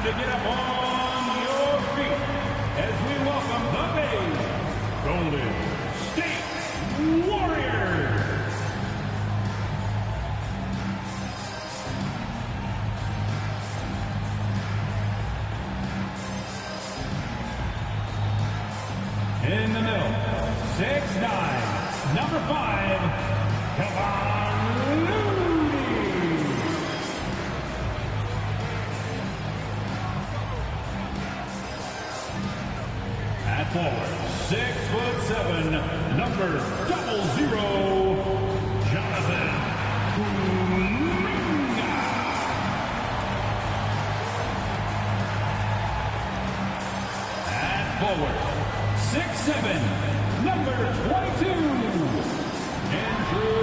Time to get up on your feet as we welcome the Golden State Warriors. In the middle, 6'9", number 5, Kevon Looney. At forward, 6'7", number 00, Jonathan Kuminga. At forward, 6'7", number 22, Andrew.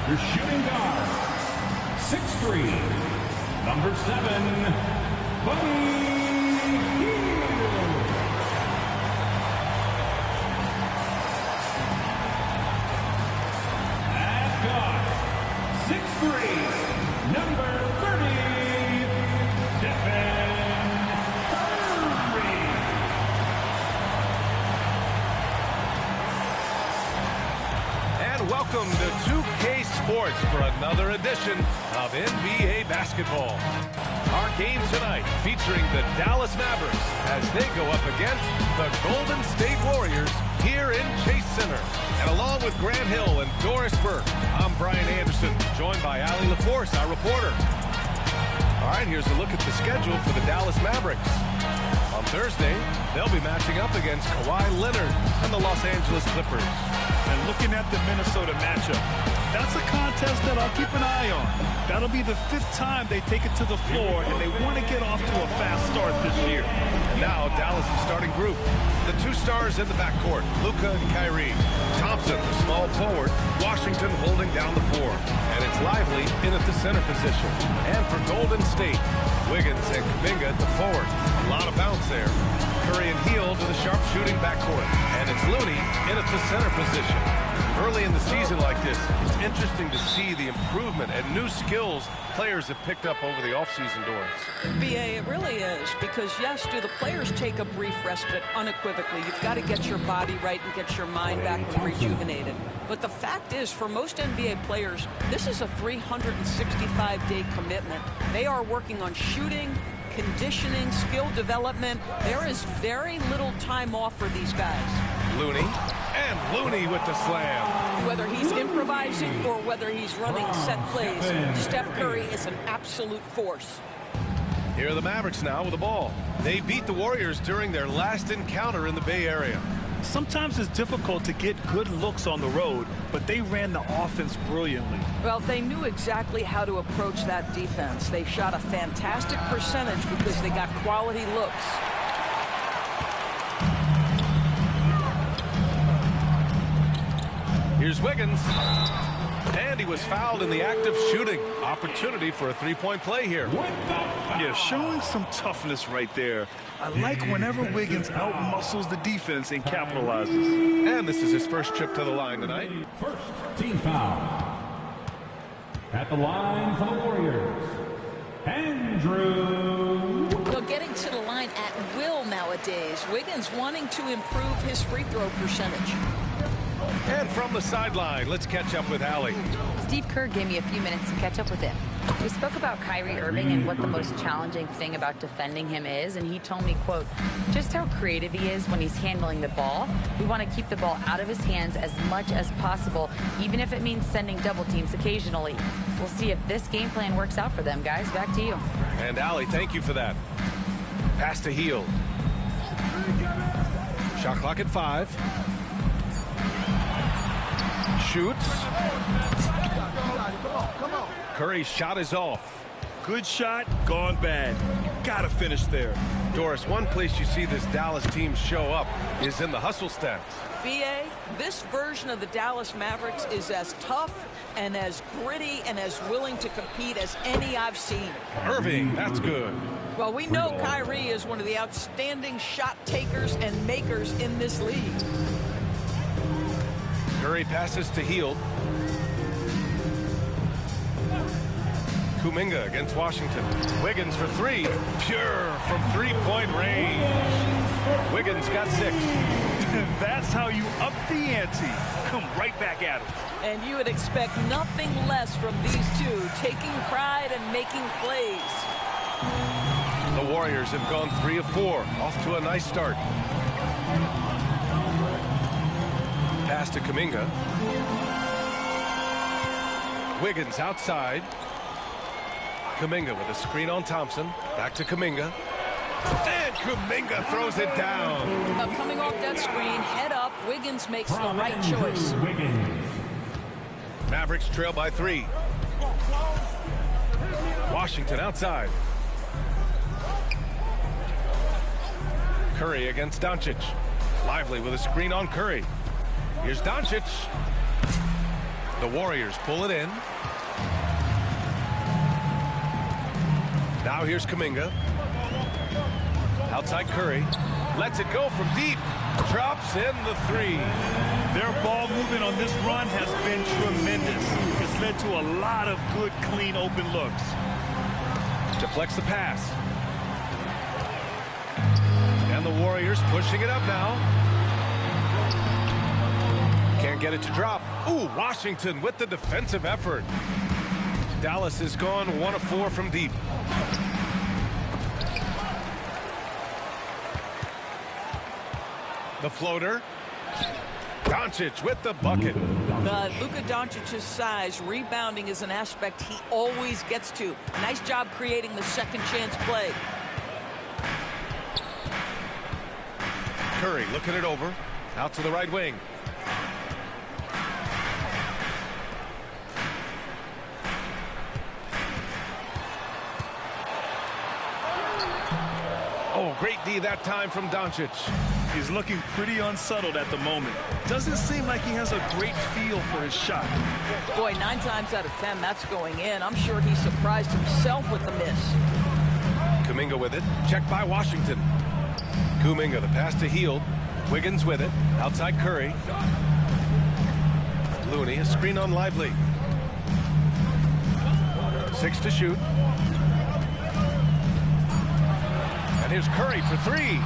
Your shooting guard, 6'3", number 7, Buddy Hield. At guard, 6'3", number 30, Stephen Curry. And welcome to 2K Sports for another edition of NBA basketball. Our game tonight featuring the Dallas Mavericks as they go up against the Golden State Warriors here in Chase Center. And along with Grant Hill and Doris Burke, I'm Brian Anderson, joined by Allie LaForce, our reporter. All right, here's a look at the schedule for the Dallas Mavericks. On Thursday, they'll be matching up against Kawhi Leonard and the Los Angeles Clippers. And looking at the Minnesota matchup, that's a contest that I'll keep an eye on. That'll be the 5th time they take it to the floor, and they want to get off to a fast start this year. And now, Dallas' starting group. The 2 stars in the backcourt, Luka and Kyrie. Thompson, the small forward. Washington holding down the 4. And it's Lively in at the center position. And for Golden State, Wiggins and Kuminga at the forward. A lot of bounce there. Curry and Hield to the sharp-shooting backcourt. And it's Looney in at the center position. Early in the season like this, it's interesting to see the improvement and new skills players have picked up over the offseason, Doris. BA, it really is, because yes, do the players take a brief respite unequivocally. You've got to get your body right and get your mind back and rejuvenated. But the fact is, for most NBA players, this is a 365-day commitment. They are working on shooting, conditioning, skill development. There is very little time off for these guys. Looney, and Looney with the slam. Whether he's improvising or whether he's running set plays, Steph Curry is an absolute force. Here are the Mavericks now with the ball. They beat the Warriors during their last encounter in the Bay Area. Sometimes it's difficult to get good looks on the road, but they ran the offense brilliantly. Well, they knew exactly how to approach that defense. They shot a fantastic percentage because they got quality looks. Here's Wiggins. And he was fouled in the act of shooting. Opportunity for a 3-point play here. Yeah, showing some toughness right there. I like whenever Wiggins out-muscles the defense and capitalizes. And this is his first trip to the line tonight. First team foul. At the line for the Warriors, Andrew. Well, getting to the line at will nowadays. Wiggins wanting to improve his free throw percentage. And from the sideline, let's catch up with Allie. Steve Kerr gave me a few minutes to catch up with him. We spoke about Kyrie Irving and what the most challenging thing about defending him is, and he told me, quote, just how creative he is when he's handling the ball. We want to keep the ball out of his hands as much as possible, even if it means sending double teams occasionally. We'll see if this game plan works out for them, guys. Back to you. And Allie, thank you for that. Pass to Hield. Shot clock at 5. Shoots. Curry's shot is off. Good shot, gone bad. Gotta finish there. Doris, one place you see this Dallas team show up is in the hustle stats. BA, this version of the Dallas Mavericks is as tough and as gritty and as willing to compete as any I've seen. Irving, that's good. Well, we know Kyrie is one of the outstanding shot takers and makers in this league. Curry passes to Hield. Kuminga against Washington. Wiggins for three. Pure from three-point range. Wiggins got 6. That's how you up the ante. Come right back at him. And you would expect nothing less from these two, taking pride and making plays. The Warriors have gone 3 of 4. Off to a nice start. Pass to Kuminga. Wiggins outside. Kuminga with a screen on Thompson. Back to Kuminga. And Kuminga throws it down. Coming off that screen, head up, Wiggins makes the right choice. Mavericks trail by 3. Washington outside. Curry against Doncic. Lively with a screen on Curry. Here's Doncic. The Warriors pull it in. Now here's Kuminga. Outside Curry. Lets it go from deep. Drops in the 3. Their ball movement on this run has been tremendous. It's led to a lot of good, clean, open looks. Deflects the pass. And the Warriors pushing it up now. Can't get it to drop. Ooh, Washington with the defensive effort. Dallas has gone 1 of 4 from deep. The floater. Doncic with the bucket. Luka Doncic's size, rebounding is an aspect he always gets to. Nice job creating the second chance play. Curry looking it over. Out to the right wing. Oh, great D that time from Doncic. He's looking pretty unsettled at the moment. Doesn't seem like he has a great feel for his shot. Boy, 9 times out of 10, that's going in. I'm sure he surprised himself with the miss. Kuminga with it. Checked by Washington. Kuminga, the pass to Hield. Wiggins with it. Outside Curry. Looney, a screen on Lively. 6 to shoot. And here's Curry for 3.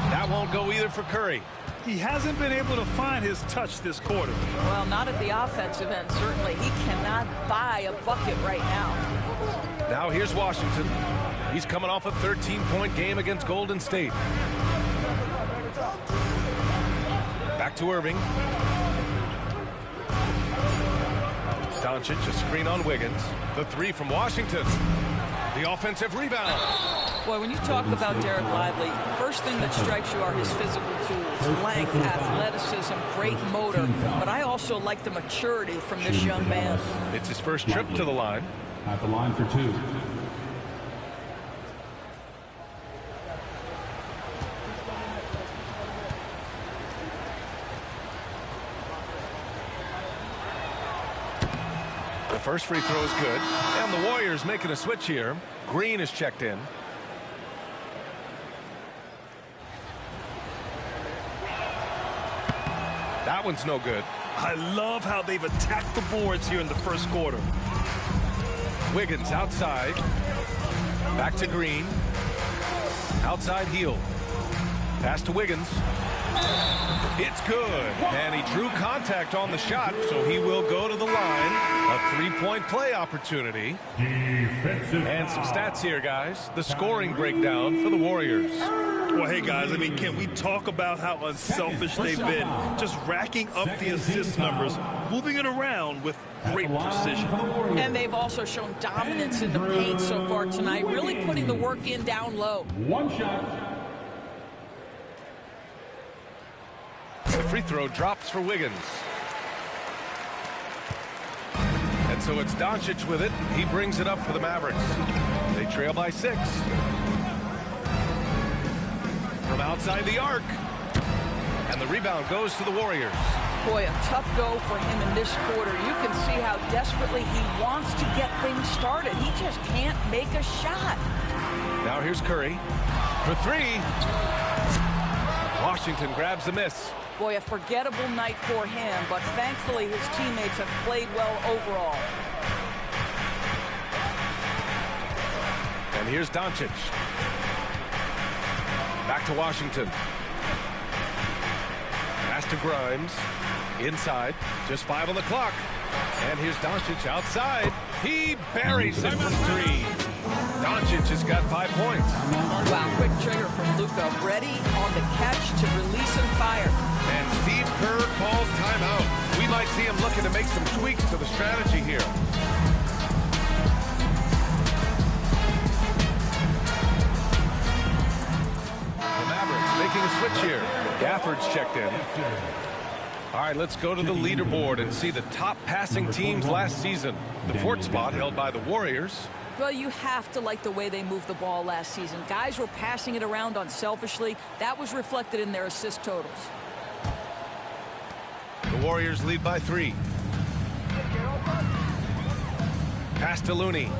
That won't go either for Curry. He hasn't been able to find his touch this quarter. Well, not at the offensive end, certainly. He cannot buy a bucket right now. Now here's Washington. He's coming off a 13-point game against Golden State. Back to Irving. Doncic, a screen on Wiggins. The 3 from Washington. The offensive rebound. Boy, when you talk about Derek Lively, first thing that strikes you are his physical tools, length, athleticism, great motor. But I also like the maturity from this young man. It's his first trip to the line. At the line for 2. The first free throw is good. And the Warriors making a switch here. Green is checked in. That one's no good. I love how they've attacked the boards here in the first quarter. Wiggins outside. Back to Green. Outside Hield. Pass to Wiggins. It's good. And he drew contact on the shot, so he will go to the line. A 3-point play opportunity. And some stats here, guys. The scoring breakdown for the Warriors. Well, hey, guys, I mean, can we talk about how unselfish they've been? Just racking up the assist numbers, moving it around with great precision. And they've also shown dominance in the paint so far tonight, really putting the work in down low. 1 shot. The free throw drops for Wiggins. And so it's Doncic with it. He brings it up for the Mavericks. They trail by 6. From outside the arc. And the rebound goes to the Warriors. Boy, a tough go for him in this quarter. You can see how desperately he wants to get things started. He just can't make a shot. Now here's Curry for 3. Washington grabs the miss. Boy, a forgettable night for him, but thankfully his teammates have played well overall. And here's Doncic. Back to Washington. Pass to Grimes. Inside. Just 5 on the clock. And here's Doncic outside. He buries it from 3. Doncic has got 5 points. Wow, quick trigger from Luka. Ready on the catch to release and fire. And Steve Kerr calls timeout. We might see him looking to make some tweaks to the strategy here. The Mavericks making a switch here. Gafford's checked in. All right, let's go to the leaderboard and see the top passing teams last season. The 4th spot held by the Warriors. Well, you have to like the way they moved the ball last season. Guys were passing it around unselfishly. That was reflected in their assist totals. The Warriors lead by 3. Pass to Looney.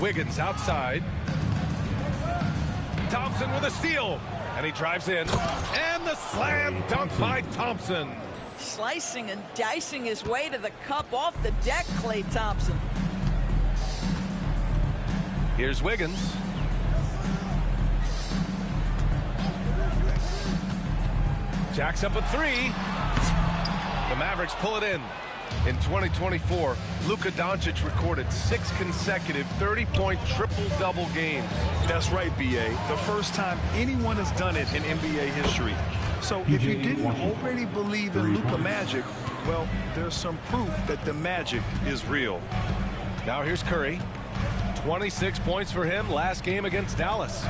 Wiggins outside. Thompson with a steal. And he drives in. And the slam dunk by Thompson. Slicing and dicing his way to the cup off the deck, Klay Thompson. Here's Wiggins. Jacks up a 3. The Mavericks pull it in. In 2024, Luka Doncic recorded 6 consecutive 30-point triple-double games. That's right, B.A. The first time anyone has done it in NBA history. So if you didn't already believe in Luka magic, well, there's some proof that the magic is real. Now here's Curry. 26 points for him last game against Dallas.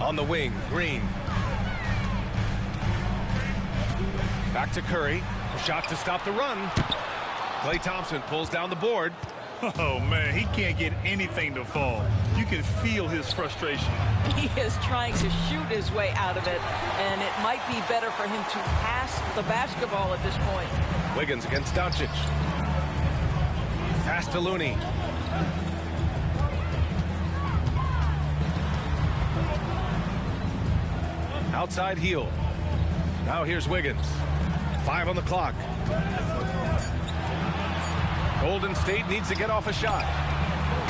On the wing, Green. Back to Curry. A shot to stop the run. Klay Thompson pulls down the board. Oh, man, he can't get anything to fall. You can feel his frustration. He is trying to shoot his way out of it, and it might be better for him to pass the basketball at this point. Wiggins against Doncic. Pass to Looney. Outside heel. Now here's Wiggins. 5 on the clock. Golden State needs to get off a shot.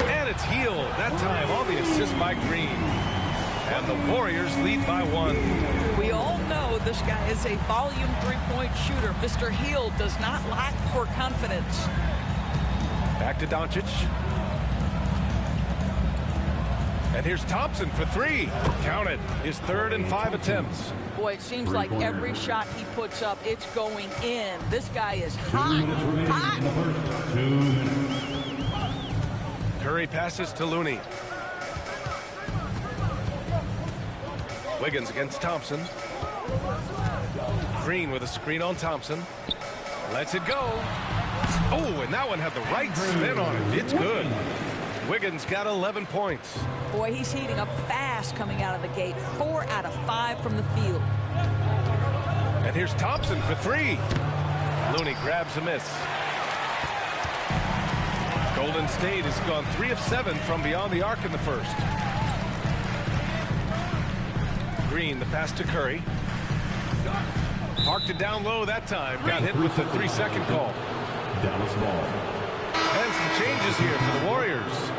And it's Heel, that time on the assist by Green. And the Warriors lead by 1. We all know this guy is a volume three-point shooter. Mr. Heel does not lack for confidence. Back to Doncic. And here's Thompson for 3. Count it. His 3rd and 5 attempts. Boy, it seems like every shot he puts up, it's going in. This guy is hot. Curry passes to Looney. Wiggins against Thompson. Green with a screen on Thompson. Lets it go. Oh, and that one had the right spin on it. It's good. Wiggins got 11 points. Boy, he's heating up fast coming out of the gate. 4 out of 5 from the field. And here's Thompson for 3. Looney grabs a miss. Golden State has gone 3 of 7 from beyond the arc in the first. Green, the pass to Curry. Parked it down low that time. Got hit with the 3-second call. Dallas ball. And some changes here for the Warriors.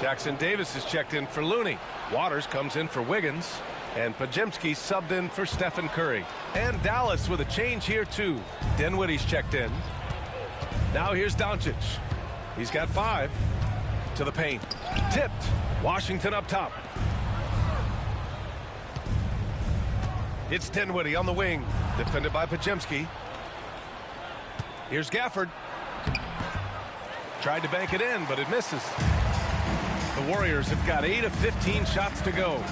Jackson Davis is checked in for Looney. Waters comes in for Wiggins. And Pajemski subbed in for Stephen Curry. And Dallas with a change here too. Dinwiddie's checked in. Now here's Doncic. He's got 5. To the paint. Tipped. Washington up top. It's Dinwiddie on the wing. Defended by Pajemski. Here's Gafford. Tried to bank it in, but it misses. The Warriors have got 8 of 15 shots to go.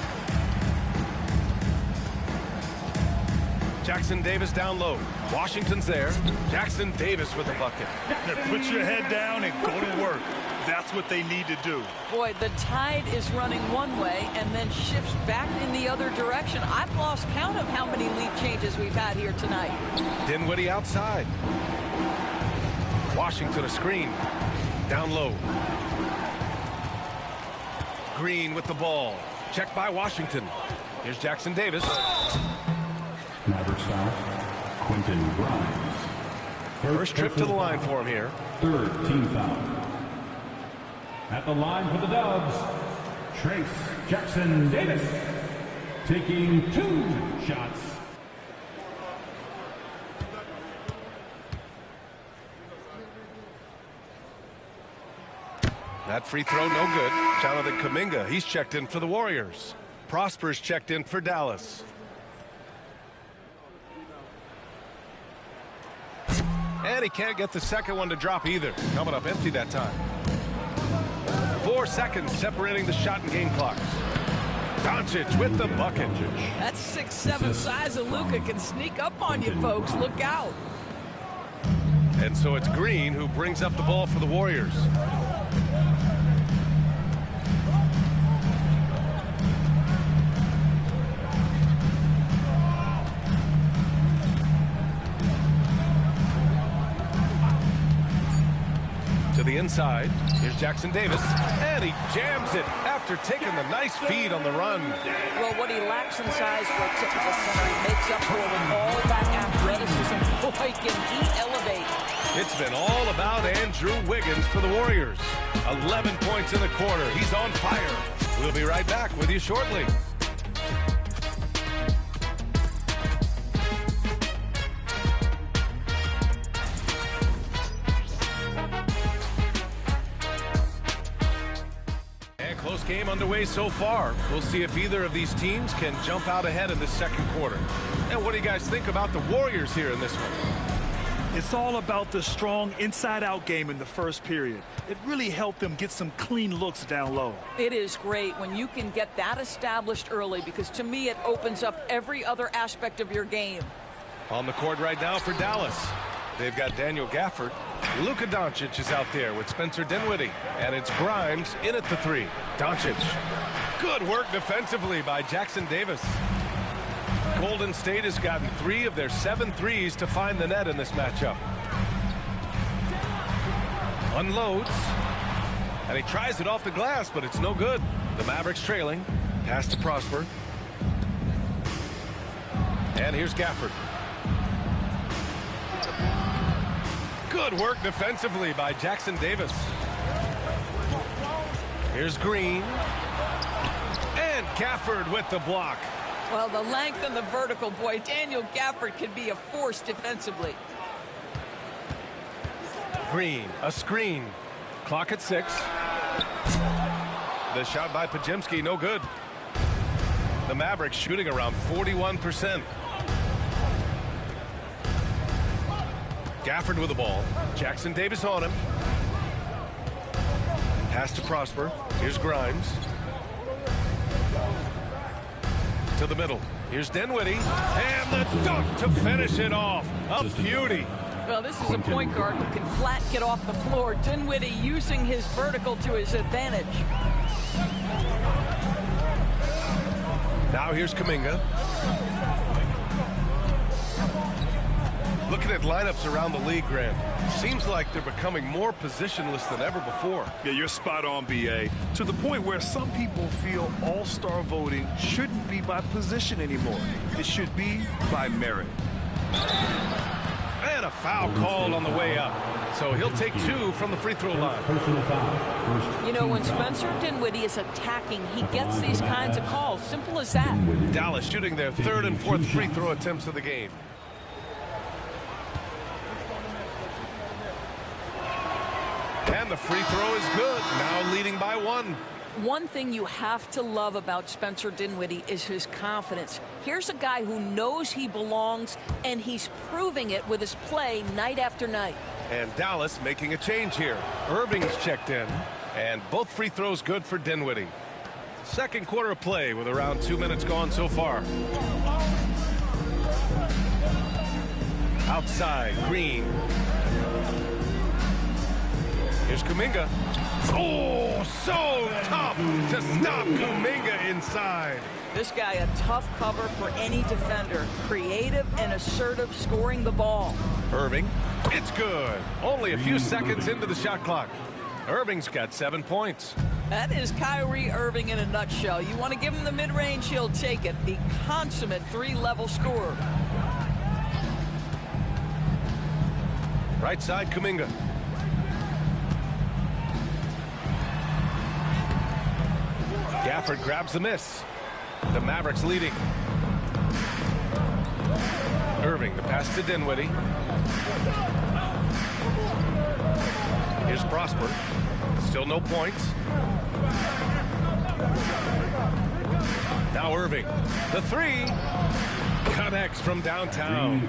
Jackson Davis down low. Washington's there. Jackson Davis with the bucket. Put your head down and go to work. That's what they need to do. Boy, the tide is running one way and then shifts back in the other direction. I've lost count of how many lead changes we've had here tonight. Dinwiddie outside. Washington a screen. Down low. Green with the ball. Check by Washington. Here's Jackson Davis. Mavericks foul. Quentin Grimes. First trip to the line for him here. Third team foul. At the line for the Dubs, Trace Jackson Davis. Taking 2 shots. That free throw, no good. Jonathan Kuminga, he's checked in for the Warriors. Prosper's checked in for Dallas. And he can't get the second one to drop either. Coming up empty that time. 4 seconds separating the shot and game clocks. Doncic with the bucket. That 6'7" size of Luka can sneak up on you, folks. Look out. And so it's Green who brings up the ball for the Warriors. To the inside, here's Jackson Davis, and he jams it after taking the nice feed on the run. Well, what he lacks in size for a typical center, he makes up for with all that athleticism. Boy, can he elevate. It's been all about Andrew Wiggins for the Warriors. 11 points in the quarter. He's on fire. We'll be right back with you shortly. Close game underway so far. We'll see if either of these teams can jump out ahead in the second quarter. And what do you guys think about the Warriors here in this one? It's all about the strong inside-out game in the first period. It really helped them get some clean looks down low. It is great when you can get that established early, because to me it opens up every other aspect of your game. On the court right now for Dallas, they've got Daniel Gafford. Luka Doncic is out there with Spencer Dinwiddie, and it's Grimes in at the 3. Doncic. Good work defensively by Jackson Davis. Golden State has gotten 3 of their 7 threes to find the net in this matchup. Unloads, and he tries it off the glass, but it's no good. The Mavericks trailing. Pass to Prosper. And here's Gafford. Good work defensively by Jackson Davis. Here's Green. And Gafford with the block. Well, the length and the vertical, boy, Daniel Gafford can be a force defensively. Green, a screen. Clock at 6. The shot by Podziemski, no good. The Mavericks shooting around 41%. Gafford with the ball. Jackson Davis on him. Pass to Prosper. Here's Grimes. To the middle. Here's Dinwiddie. And the dunk to finish it off. A beauty. Well, this is a point guard who can flat get off the floor. Dinwiddie using his vertical to his advantage. Now here's Kuminga. Looking at lineups around the league, Grant, seems like they're becoming more positionless than ever before. Yeah, you're spot on, B.A. To the point where some people feel all-star voting shouldn't be by position anymore. It should be by merit. And a foul called on the way up. So he'll take 2 from the free throw line. Personal foul. You know, when Spencer Dinwiddie is attacking, he gets these kinds of calls. Simple as that. Dallas shooting their 3rd and 4th free throw attempts of the game. And the free throw is good. Now leading by 1. One thing you have to love about Spencer Dinwiddie is his confidence. Here's a guy who knows he belongs, and he's proving it with his play night after night. And Dallas making a change here. Irving's checked in, and both free throws good for Dinwiddie. Second quarter of play with around 2 minutes gone so far. Outside, Green. Here's Kuminga. Oh, so tough to stop Kuminga inside. This guy, a tough cover for any defender. Creative and assertive scoring the ball. Irving, it's good. Only a few seconds into the shot clock. Irving's got 7 points. That is Kyrie Irving in a nutshell. You want to give him the mid-range, he'll take it. The consummate three-level scorer. Right side, Kuminga. Gafford grabs the miss. The Mavericks leading. Irving, the pass to Dinwiddie. Here's Prosper. Still no points. Now Irving. The three. Connects from downtown.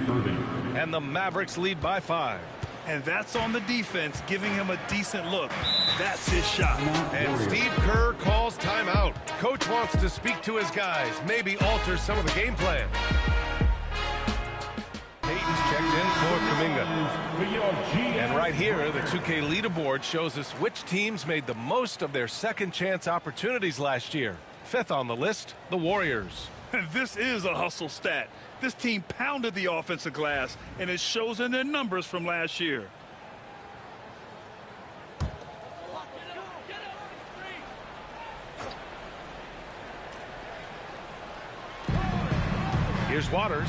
And the Mavericks lead by 5. And that's on the defense, giving him a decent look. That's his shot. And Steve Kerr calls timeout. Coach wants to speak to his guys, maybe alter some of the game plan. Payton's checked in for Kuminga. And right here, the 2K leaderboard shows us which teams made the most of their second chance opportunities last year. 5th on the list, the Warriors. And this is a hustle stat. This team pounded the offensive glass, and it shows in their numbers from last year. Here's Waters.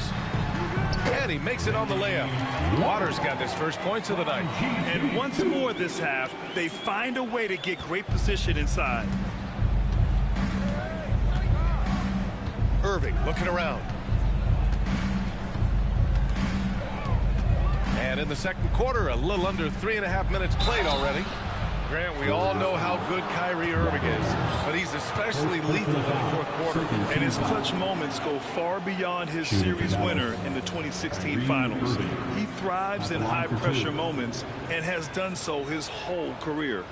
And he makes it on the layup. Waters got his first points of the night. And once more this half, they find a way to get great position inside. Irving looking around. And in the second quarter, a little under 3.5 minutes played already. Grant, we all know how good Kyrie Irving is, but he's especially lethal in the fourth quarter. And his clutch moments go far beyond his series winner in the 2016 finals. He thrives in high-pressure moments and has done so his whole career.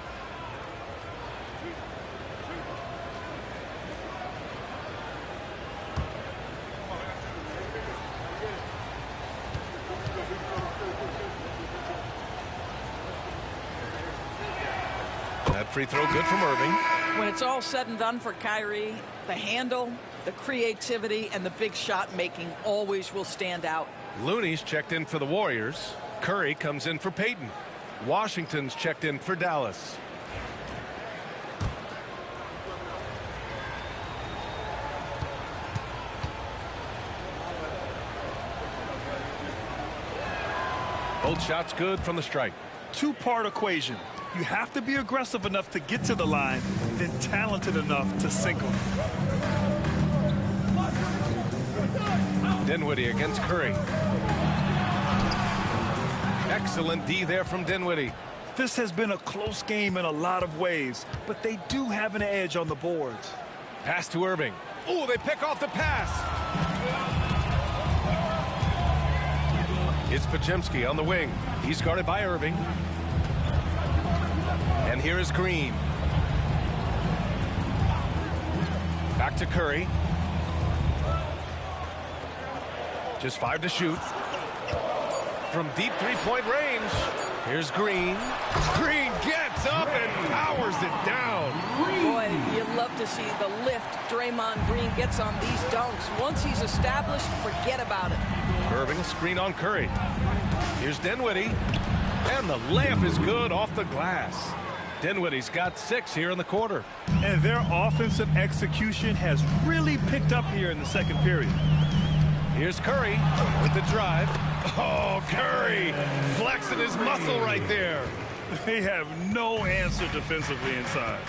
That free throw good from Irving. When it's all said and done for Kyrie, the handle, the creativity, and the big shot making always will stand out. Looney's checked in for the Warriors. Curry comes in for Payton. Washington's checked in for Dallas. Both shots good from the stripe. Two-part equation. You have to be aggressive enough to get to the line, then talented enough to sink them. Dinwiddie against Curry. Excellent D there from Dinwiddie. This has been a close game in a lot of ways, but they do have an edge on the boards. Pass to Irving. Oh, they pick off the pass. It's Podziemski on the wing. He's guarded by Irving. And here is Green. Back to Curry. Just 5 to shoot. From deep three-point range. Here's Green. Green gets up and powers it down. Boy, you love to see the lift Draymond Green gets on these dunks. Once he's established, forget about it. Irving screen on Curry. Here's Dinwiddie. And the layup is good off the glass. Dinwiddie's got 6 here in the quarter. And their offensive execution has really picked up here in the second period. Here's Curry with the drive. Oh, Curry flexing his muscle right there. They have no answer defensively inside.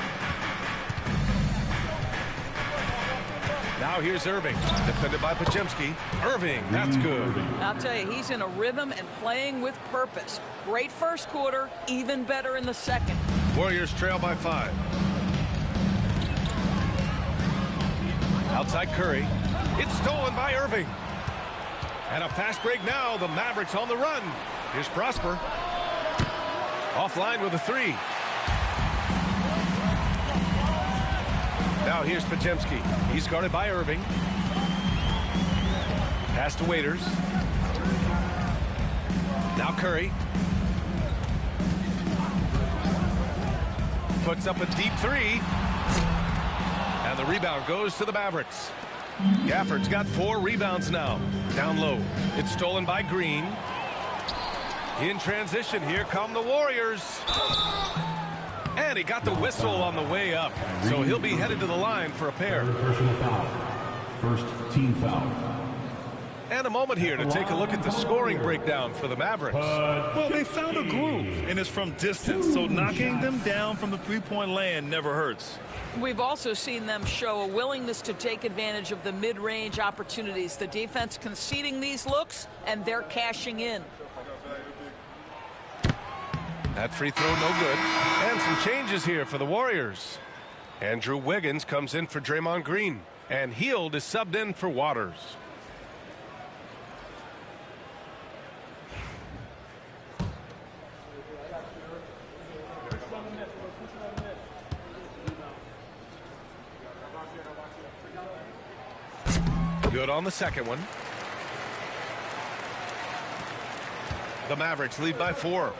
Now here's Irving, defended by Podziemski. Irving, that's good. I'll tell you, he's in a rhythm and playing with purpose. Great first quarter, even better in the second. Warriors trail by 5. Outside Curry. It's stolen by Irving. And a fast break now. The Mavericks on the run. Here's Prosper. Offline with a 3. Now here's Podziemski. He's guarded by Irving. Pass to Waiters. Now Curry. Puts up a deep 3. And the rebound goes to the Mavericks. Gafford's got 4 rebounds now. Down low. It's stolen by Green. In transition, here come the Warriors. And he got the whistle on the way up. So he'll be headed to the line for a pair. Personal foul. First team foul. And a moment here to take a look at the scoring breakdown for the Mavericks. Well, they found a groove, and it's from distance, so knocking them down from the three-point land never hurts. We've also seen them show a willingness to take advantage of the mid-range opportunities. The defense conceding these looks, and they're cashing in. That free throw no good. And some changes here for the Warriors. Andrew Wiggins comes in for Draymond Green. And Hield is subbed in for Waters. Good on the second one. The Mavericks lead by 4.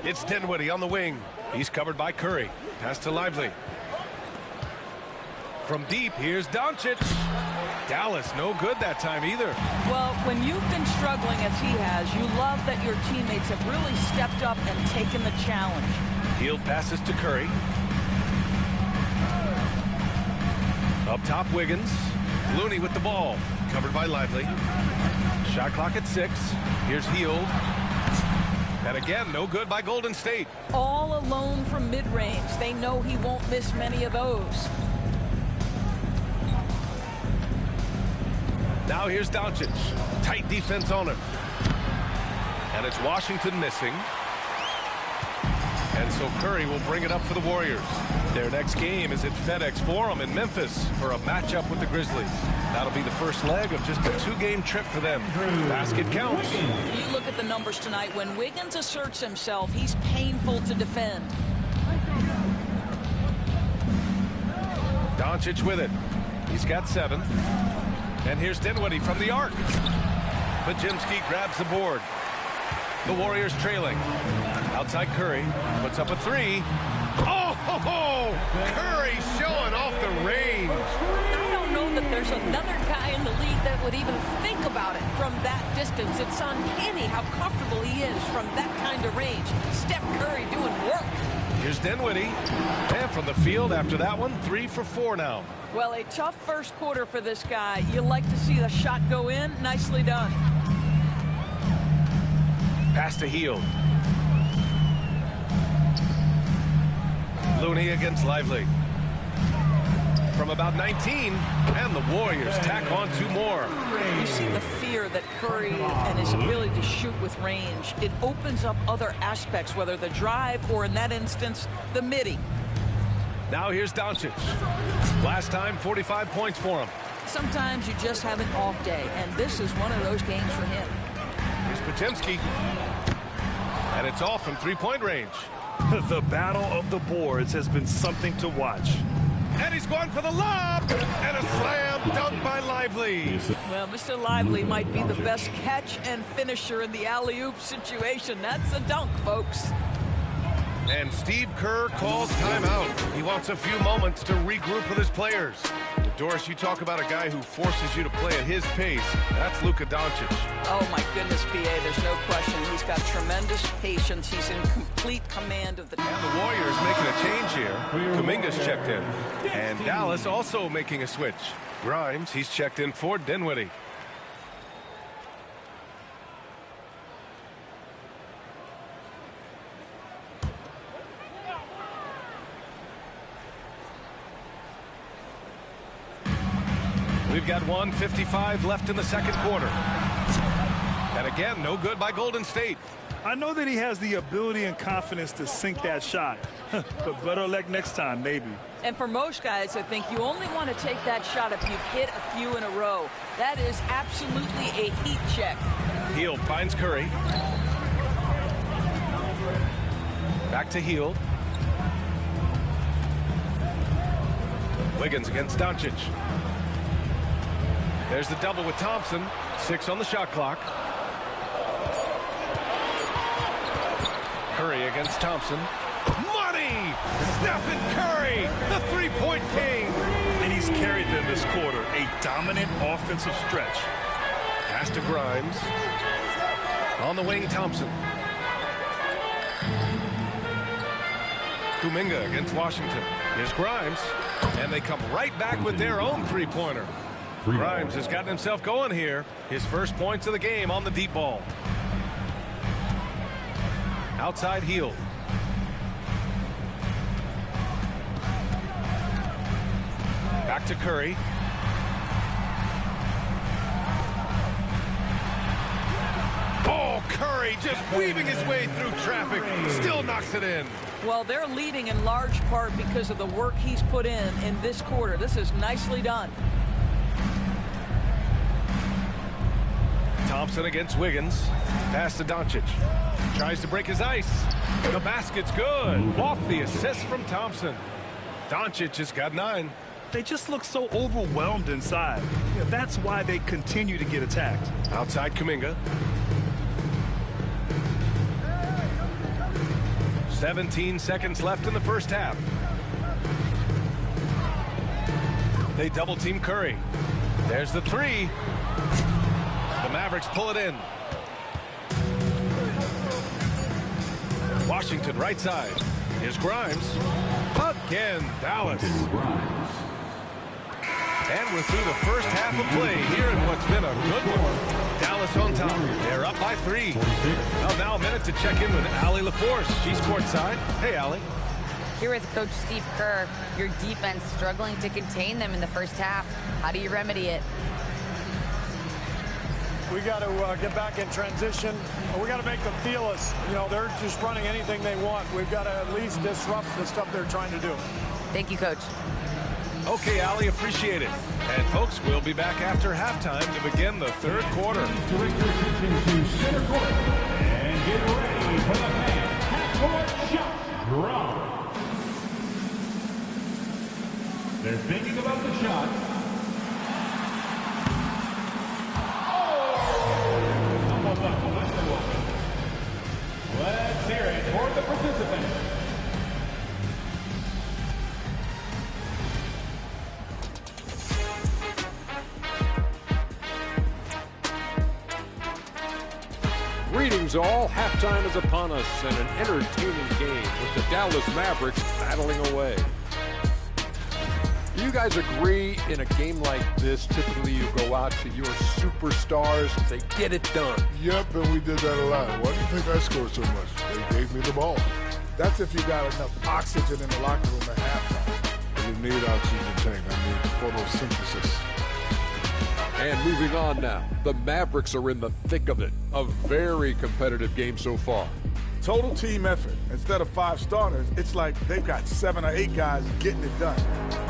It's Dinwiddie on the wing. He's covered by Curry. Pass to Lively. From deep, here's Doncic. Dallas, no good that time either. Well, when you've been struggling as he has, you love that your teammates have really stepped up and taken the challenge. Hield passes to Curry. Up top, Wiggins. Looney with the ball. Covered by Lively. Shot clock at 6. Here's Hield. And again, no good by Golden State. All alone from mid-range. They know he won't miss many of those. Now here's Doncic. Tight defense on him. And it's Washington missing. And so Curry will bring it up for the Warriors. Their next game is at FedEx Forum in Memphis for a matchup with the Grizzlies. That'll be the first leg of just a 2-game trip for them. Basket counts. You look at the numbers tonight. When Wiggins asserts himself, he's painful to defend. Doncic with it. He's got 7. And here's Dinwiddie from the arc. Pajimski grabs the board. The Warriors trailing. Outside Curry. Puts up a 3. Oh, Curry showing off the range. I don't know that there's another guy in the league that would even think about it from that distance. It's uncanny how comfortable he is from that kind of range. Steph Curry doing work. Here's Dinwiddie. And from the field after that one, 3 for 4 now. Well, a tough first quarter for this guy. You like to see the shot go in. Nicely done. Pass to Hield. Looney against Lively. From about 19, and the Warriors tack on 2 more. You see the fear that Curry and his ability to shoot with range. It opens up other aspects, whether the drive or, in that instance, the midi. Now here's Doncic. Last time, 45 points for him. Sometimes you just have an off day, and this is one of those games for him. Here's Pajimski. And it's off from 3-point range. The battle of the boards has been something to watch. And he's going for the lob. And a slam dunk by Lively. Well, Mr. Lively might be the best catch and finisher in the alley-oop situation. That's a dunk, folks. And Steve Kerr calls timeout. He wants a few moments to regroup with his players. Doris, you talk about a guy who forces you to play at his pace. That's Luka Doncic. Oh, my goodness, B.A., there's no question. He's got tremendous patience. He's in complete command of the... And the Warriors making a change here. Kuminga's checked in. And Dallas also making a switch. Grimes, he's checked in for Dinwiddie. We've got 1:55 left in the second quarter. And again, no good by Golden State. I know that he has the ability and confidence to sink that shot, but better luck next time, maybe. And for most guys, I think you only want to take that shot if you've hit a few in a row. That is absolutely a heat check. Hield finds Curry. Back to Hield. Wiggins against Doncic. There's the double with Thompson. 6 on the shot clock. Curry against Thompson. Money! Stephen Curry, the three-point king. And he's carried them this quarter. A dominant offensive stretch. Pass to Grimes. On the wing, Thompson. Kuminga against Washington. Here's Grimes, and they come right back with their own three-pointer. Grimes has gotten himself going here. His first points of the game on the deep ball. Outside heel. Back to Curry. Oh, Curry just weaving his way through traffic. Still knocks it in. Well, they're leading in large part because of the work he's put in this quarter. This is nicely done. Thompson against Wiggins. Pass to Doncic. Tries to break his ice. The basket's good. Off the assist from Thompson. Doncic has got 9. They just look so overwhelmed inside. Yeah, that's why they continue to get attacked. Outside Kuminga. 17 seconds left in the first half. They double team Curry. There's the 3. The Mavericks pull it in. Washington right side. Here's Grimes. Again, Dallas. And we're through the first half of play here in what's been a good one. Dallas on top. They're up by 3. Well, now a minute to check in with Allie LaForce. She's courtside. Hey, Allie. Here with Coach Steve Kerr, your defense struggling to contain them in the first half. How do you remedy it? We got to get back in transition. We got to make them feel us. You know, they're just running anything they want. We've got to at least disrupt the stuff they're trying to do. Thank you, Coach. Okay, Allie, appreciate it. And folks, we'll be back after halftime to begin the third quarter. Direct your attention to center court and get ready for the half-court shot drop. They're thinking about the shot. Oh! Someone left the window open. Let's hear it for the participants. Greetings all, halftime is upon us and an entertaining game with the Dallas Mavericks battling away. Do you guys agree in a game like this, typically you go out to your superstars and say, get it done? Yep, and we did that a lot. Why do you think I scored so much? They gave me the ball. That's if you got enough oxygen in the locker room at halftime. I didn't need oxygen tank, I need photosynthesis. And moving on now, the Mavericks are in the thick of it. A very competitive game so far. Total team effort. Instead of 5 starters, it's like they've got 7 or 8 guys getting it done.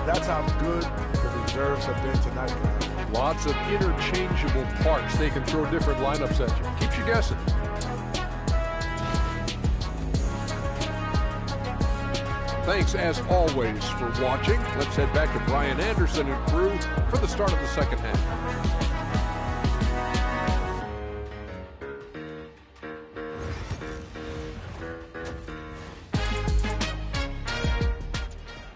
That's how good the reserves have been tonight, guys. Lots of interchangeable parts. They can throw different lineups at you. Keeps you guessing. Thanks, as always, for watching. Let's head back to Brian Anderson and crew for the start of the second half.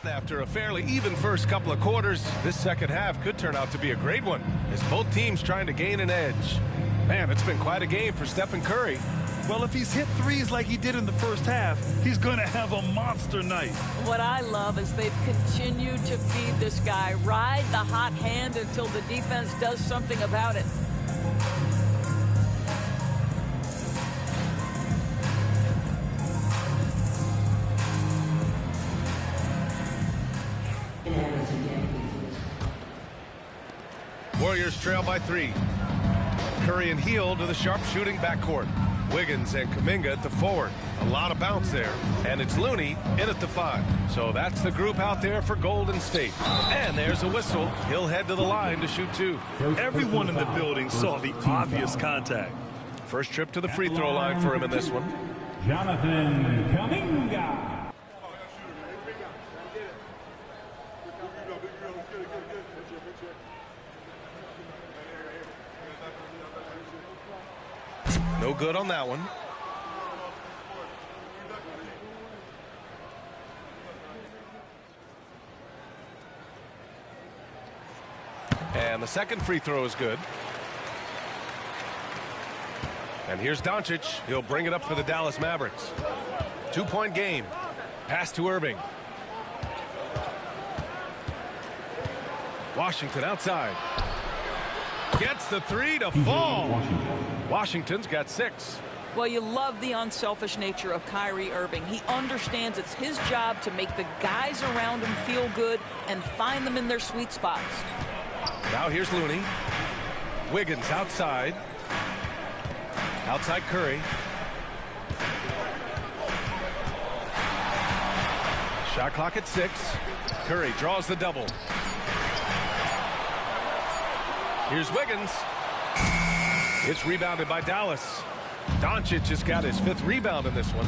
After a fairly even first couple of quarters, this second half could turn out to be a great one as both teams trying to gain an edge. Man, it's been quite a game for Stephen Curry. Well, if he's hit threes like he did in the first half, he's going to have a monster night. What I love is they've continued to feed this guy, ride the hot hand until the defense does something about it. Warriors trail by 3. Curry and Heel to the sharp-shooting backcourt. Wiggins and Kuminga at the forward. A lot of bounce there. And it's Looney in at the 5. So that's the group out there for Golden State. And there's a whistle. He'll head to the line to shoot 2. Everyone in the building saw the obvious contact. First trip to the free throw line for him in this one. Jonathan Kuminga. No good on that one. And the second free throw is good. And here's Doncic. He'll bring it up for the Dallas Mavericks. 2-point game. Pass to Irving. Washington outside. Gets the three to fall. Washington's got 6. Well, you love the unselfish nature of Kyrie Irving. He understands it's his job to make the guys around him feel good and find them in their sweet spots. Now here's Looney. Wiggins outside. Outside Curry. Shot clock at 6. Curry draws the double. Here's Wiggins. It's rebounded by Dallas. Doncic has got his 5th rebound in this one.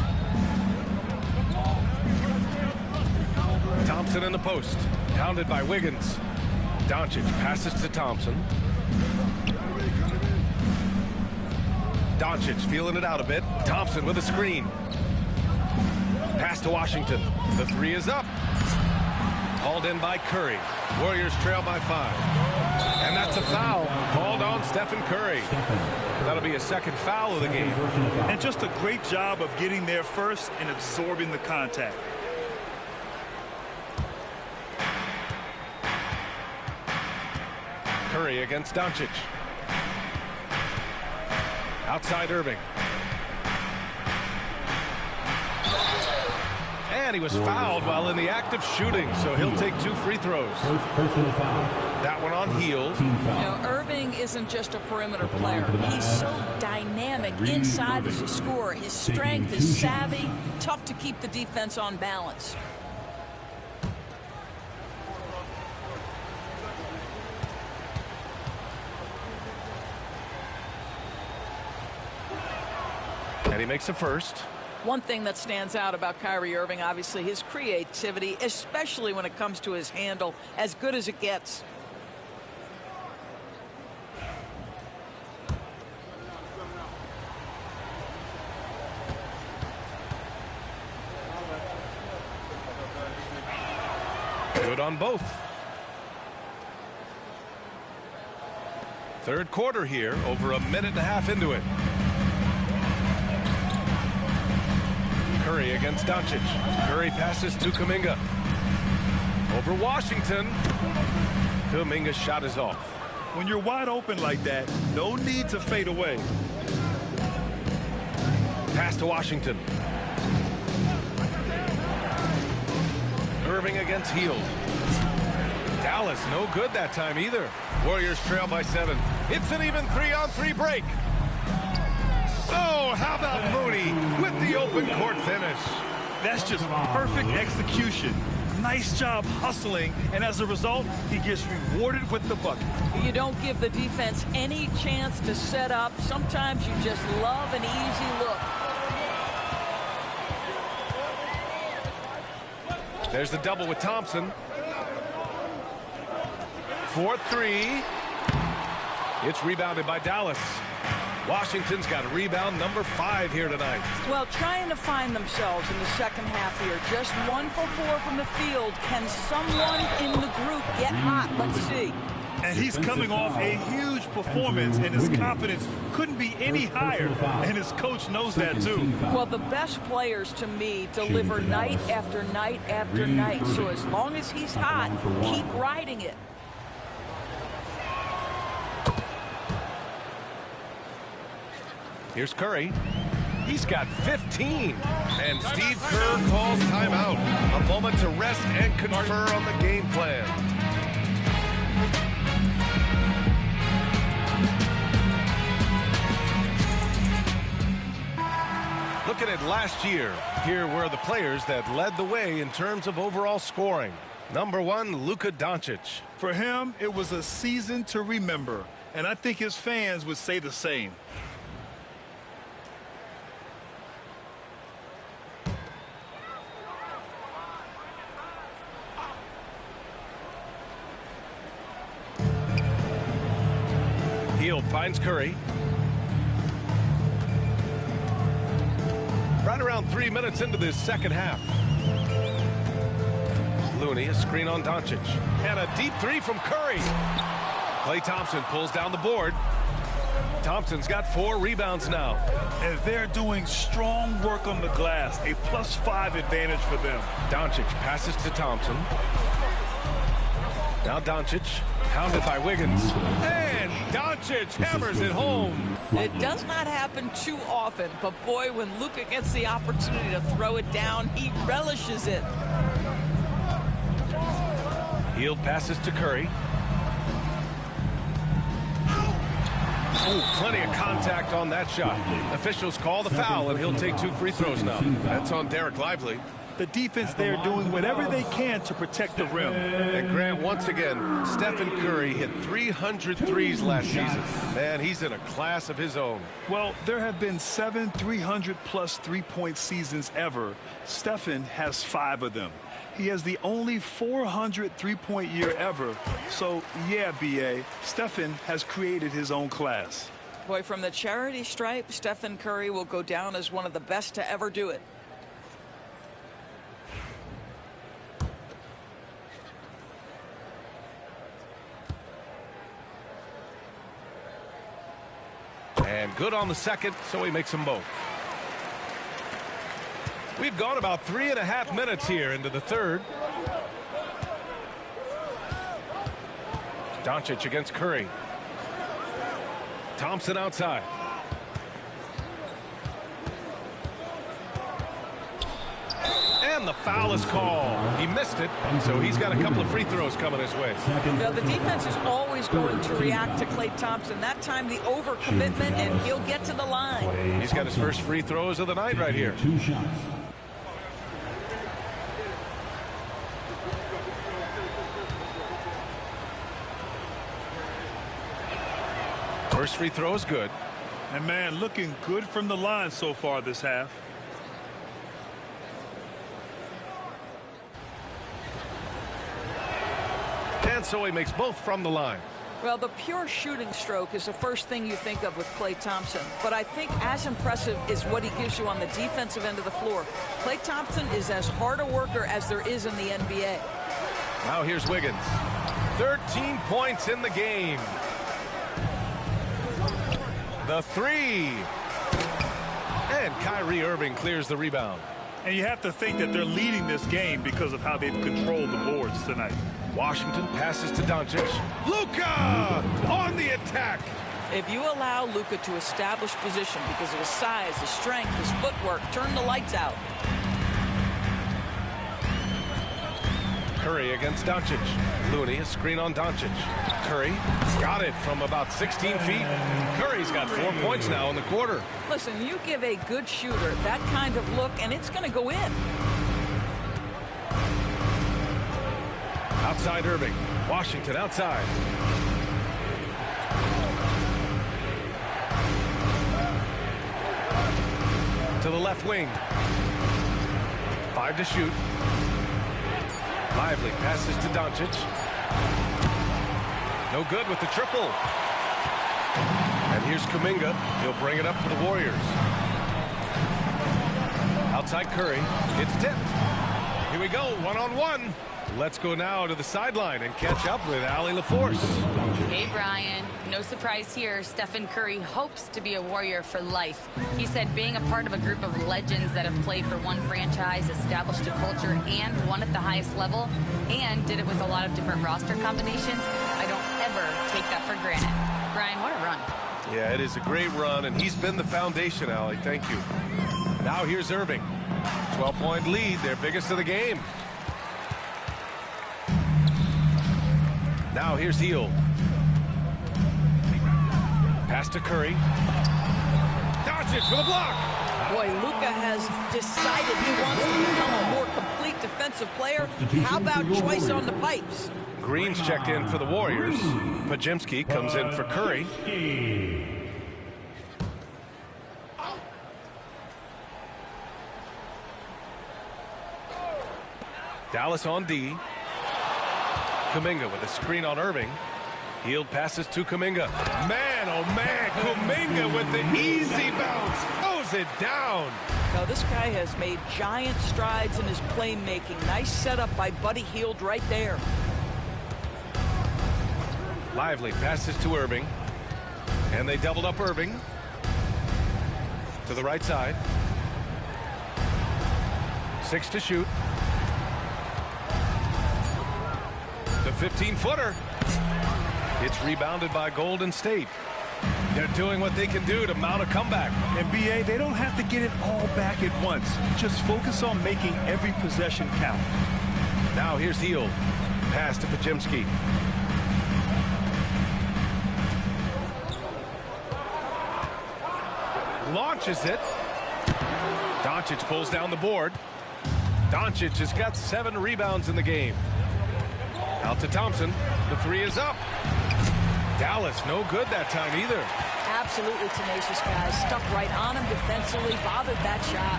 Thompson in the post. Pounded by Wiggins. Doncic passes to Thompson. Doncic feeling it out a bit. Thompson with a screen. Pass to Washington. The 3 is up. Hauled in by Curry. Warriors trail by 5. And that's a foul called on Stephen Curry. That'll be a 2nd foul of the game. And just a great job of getting there first and absorbing the contact. Curry against Doncic. Outside Irving. And he was fouled while in the act of shooting, so he'll take 2 free throws. That one on Hield. You know, Irving isn't just a perimeter player. He's so dynamic inside as a scorer. His strength, his savvy, tough to keep the defense on balance. And he makes a first. One thing that stands out about Kyrie Irving, obviously, his creativity, especially when it comes to his handle, as good as it gets. Good on both. 3rd quarter here, over a minute and a half into it. Curry against Doncic. Curry passes to Kuminga. Over Washington. Kuminga's shot is off. When you're wide open like that, no need to fade away. Pass to Washington. Irving against Hield. Dallas no good that time either. Warriors trail by 7. It's an even 3-on-3 break. Oh, how about Moody with the open court finish? That's just perfect execution. Nice job hustling, and as a result, he gets rewarded with the bucket. You don't give the defense any chance to set up. Sometimes you just love an easy look. There's the double with Thompson. 4-3. It's rebounded by Dallas. Washington's got rebound number 5 here tonight. Well, trying to find themselves in the second half here. Just 1 for 4 from the field. Can someone in the group get hot? Let's see. And he's coming off a huge performance, and his confidence couldn't be any higher. And his coach knows that, too. Well, the best players, to me, deliver night after night after night. So as long as he's hot, keep riding it. Here's Curry. He's got 15. And Steve Kerr calls timeout. A moment to rest and confer on the game plan. Looking at last year, here were the players that led the way in terms of overall scoring. Number 1, Luka Doncic. For him, it was a season to remember. And I think his fans would say the same. Hield finds Curry. Right around 3 minutes into this second half. Looney, a screen on Doncic. And a deep 3 from Curry. Klay Thompson pulls down the board. Thompson's got 4 rebounds now. And they're doing strong work on the glass, a +5 advantage for them. Doncic passes to Thompson. Now Doncic, hounded by Wiggins. And Doncic hammers it home. It does not happen too often, but boy, when Luka gets the opportunity to throw it down, he relishes it. Hield passes to Curry. Oh, plenty of contact on that shot. Officials call the foul, and he'll take 2 free throws now. That's on Derek Lively. The defense, they're doing whatever they can to protect the rim. And Grant, once again, Stephen Curry hit 300 threes last season. Man, he's in a class of his own. Well, there have been 7 300-plus three-point seasons ever. Stephen has 5 of them. He has the only 400 three-point year ever. So, yeah, B.A., Stephen has created his own class. Boy, from the charity stripe, Stephen Curry will go down as one of the best to ever do it. And good on the second, so he makes them both. We've gone about 3.5 minutes here into the third. Doncic against Curry. Thompson outside. And the foul is called. He missed it, so he's got a couple of free throws coming his way. Now, the defense is always going to react to Klay Thompson. That time, the overcommitment, and he'll get to the line. He's got his first free throws of the night right here. 2 shots. First free throw is good. And, man, looking good from the line so far this half. And so he makes both from the line. Well, the pure shooting stroke is the first thing you think of with Klay Thompson. But I think as impressive is what he gives you on the defensive end of the floor. Klay Thompson is as hard a worker as there is in the NBA. Now here's Wiggins. 13 points in the game. The 3. And Kyrie Irving clears the rebound. And you have to think that they're leading this game because of how they've controlled the boards tonight. Washington passes to Doncic. Luka on the attack. If you allow Luka to establish position because of his size, his strength, his footwork, turn the lights out. Curry against Doncic. Looney, a screen on Doncic. Curry got it from about 16 feet. Curry's got 4 points now in the quarter. Listen, you give a good shooter that kind of look, and it's going to go in. Outside Irving. Washington outside. To the left wing. 5 to shoot. Lively passes to Doncic. No good with the triple. And here's Kuminga. He'll bring it up for the Warriors. Outside Curry. It's tipped. Here we go, one-on-one. Let's go now to the sideline and catch up with Allie LaForce. Hey, Brian. No surprise here. Stephen Curry hopes to be a Warrior for life. He said being a part of a group of legends that have played for one franchise, established a culture, and won at the highest level, and did it with a lot of different roster combinations, I don't ever take that for granted. Brian, what a run. Yeah, it is a great run, and he's been the foundation, Allie. Thank you. Now here's Irving. 12-point lead, their biggest of the game. Now here's Hield. Pass to Curry. Doncic for the block. Boy, Luka has decided he wants to become a more complete defensive player. How about choice on the pipes? Green's checked in for the Warriors. Pajimski comes in for Curry. Dallas on D. Kuminga with a screen on Irving. Hield passes to Kuminga. Man, oh man, Kuminga with the easy bounce. Throws it down. Now, this guy has made giant strides in his playmaking. Nice setup by Buddy Hield right there. Lively passes to Irving. And they doubled up Irving. To the right side. 6 to shoot. The 15-footer. It's rebounded by Golden State. They're doing what they can do to mount a comeback. NBA, they don't have to get it all back at once. Just focus on making every possession count. Now here's Hield. Pass to Pajemski. Launches it. Doncic pulls down the board. Doncic has got 7 rebounds in the game. Out to Thompson. The 3 is up. Dallas no good that time either. Absolutely tenacious, guys. Stuck right on him defensively, bothered that shot.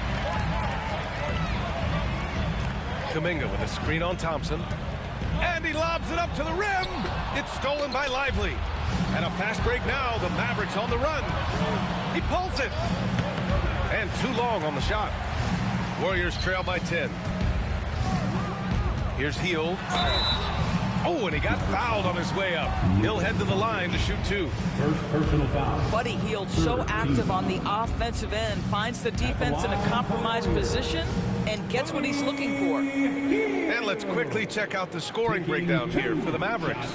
Kuminga with a screen on Thompson. And he lobs it up to the rim. It's stolen by Lively. And a fast break now. The Mavericks on the run. He pulls it. And too long on the shot. Warriors trail by 10. Here's Hield. Oh, and he got fouled on his way up. He'll head to the line to shoot 2. First personal foul. Buddy Hield so active on the offensive end, finds the defense in a compromised position, and gets what he's looking for. And let's quickly check out the scoring breakdown here for the Mavericks.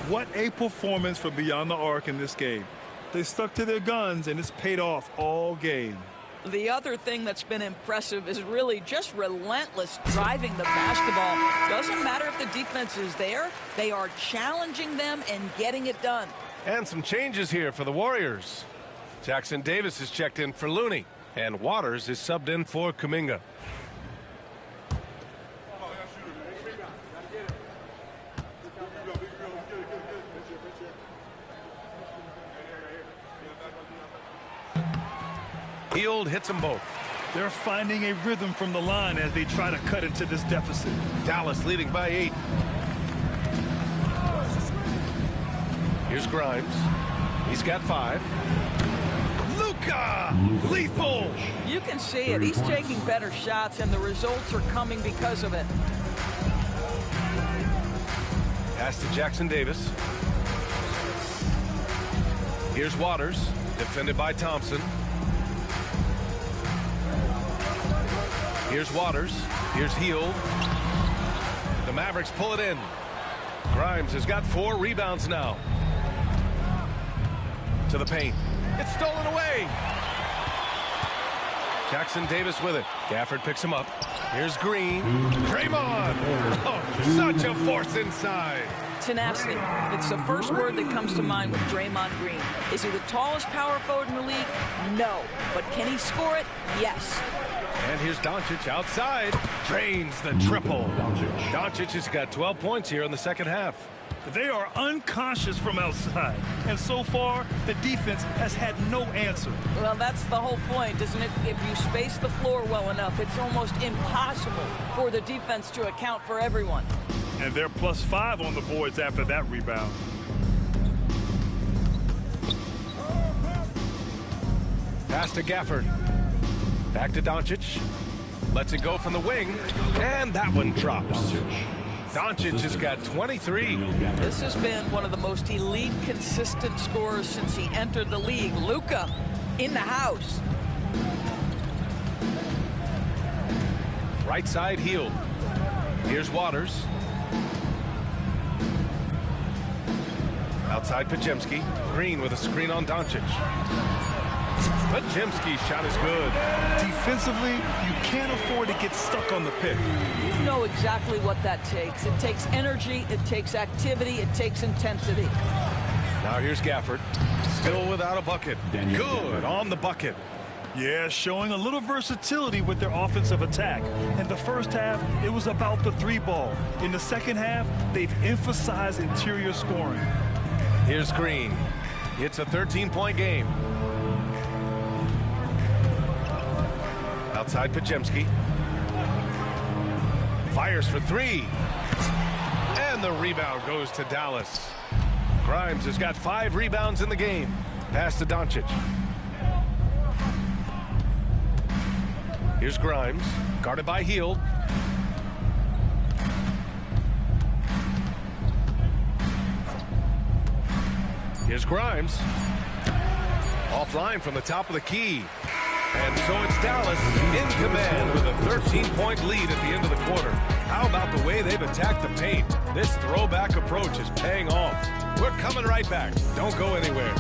What a performance for Beyond the Arc in this game. They stuck to their guns, and it's paid off all game. The other thing that's been impressive is really just relentless driving the basketball. Doesn't matter if the defense is there, they are challenging them and getting it done. And some changes here for the Warriors. Jackson Davis is checked in for Looney, and Waters is subbed in for Kuminga. Hield hits them both. They're finding a rhythm from the line as they try to cut into this deficit. Dallas leading by 8. Here's Grimes. He's got 5. Luka! Lethal! You can see it. He's taking better shots, and the results are coming because of it. Pass to Jackson Davis. Here's Waters, defended by Thompson. Here's Waters. Here's Hield. The Mavericks pull it in. Grimes has got 4 rebounds now. To the paint. It's stolen away. Jackson Davis with it. Gafford picks him up. Here's Green. Draymond. Oh, such a force inside. Tenacity. It's the first word that comes to mind with Draymond Green. Is he the tallest power forward in the league? No. But can he score it? Yes. And here's Doncic outside. Drains the triple. Doncic has got 12 points here in the second half. They are unconscious from outside. And so far, the defense has had no answer. Well, that's the whole point, isn't it? If you space the floor well enough, it's almost impossible for the defense to account for everyone. And they're +5 on the boards after that rebound. Pass to Gafford. Back to Doncic. Lets it go from the wing. And that one drops. Doncic has got 23. This has been one of the most elite, consistent scorers since he entered the league. Luka in the house. Right side Hield. Here's Waters. Outside Pajemski. Green with a screen on Doncic. Pajemski's shot is good. Defensively, you can't afford to get stuck on the pick. You know exactly what that takes. It takes energy, it takes activity, it takes intensity. Now here's Gafford. Still without a bucket. Good on the bucket. Yeah, showing a little versatility with their offensive attack. In the first half, it was about the 3-ball. In the second half, they've emphasized interior scoring. Here's Green. It's a 13-point game. Outside Pajemski. Fires for 3. And the rebound goes to Dallas. Grimes has got 5 rebounds in the game. Pass to Doncic. Here's Grimes. Guarded by Hield. Here's Grimes. Offline from the top of the key. And so it's Dallas in command with a 13-point lead at the end of the quarter. How about the way they've attacked the paint? This throwback approach is paying off. We're coming right back. Don't go anywhere.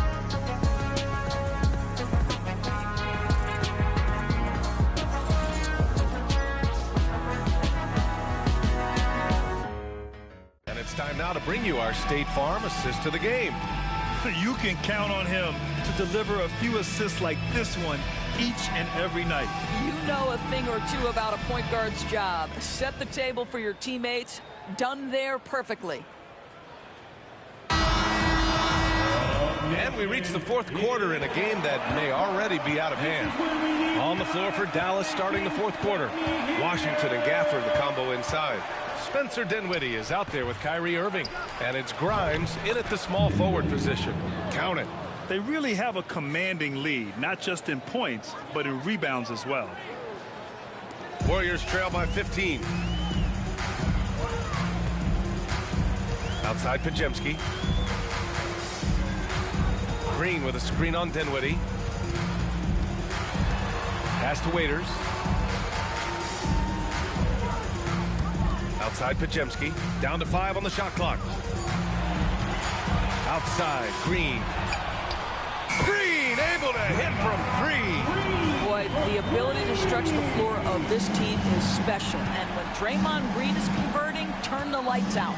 And it's time now to bring you our State Farm assist to the game. You can count on him to deliver a few assists like this one each and every night. You know a thing or two about a point guard's job. Set the table for your teammates. Done there perfectly. And we reach the fourth quarter in a game that may already be out of hand. On the floor for Dallas starting the fourth quarter. Washington and Gafford the combo inside. Spencer Dinwiddie is out there with Kyrie Irving. And it's Grimes in at the small forward position. Count it. They really have a commanding lead, not just in points, but in rebounds as well. Warriors trail by 15. Outside Pajemski. Green with a screen on Dinwiddie. Pass to Waiters. Outside Pajemski. Down to 5 on the shot clock. Outside Green. Green able to hit from 3. Boy, the ability to stretch the floor of this team is special. And when Draymond Green is converting, turn the lights out.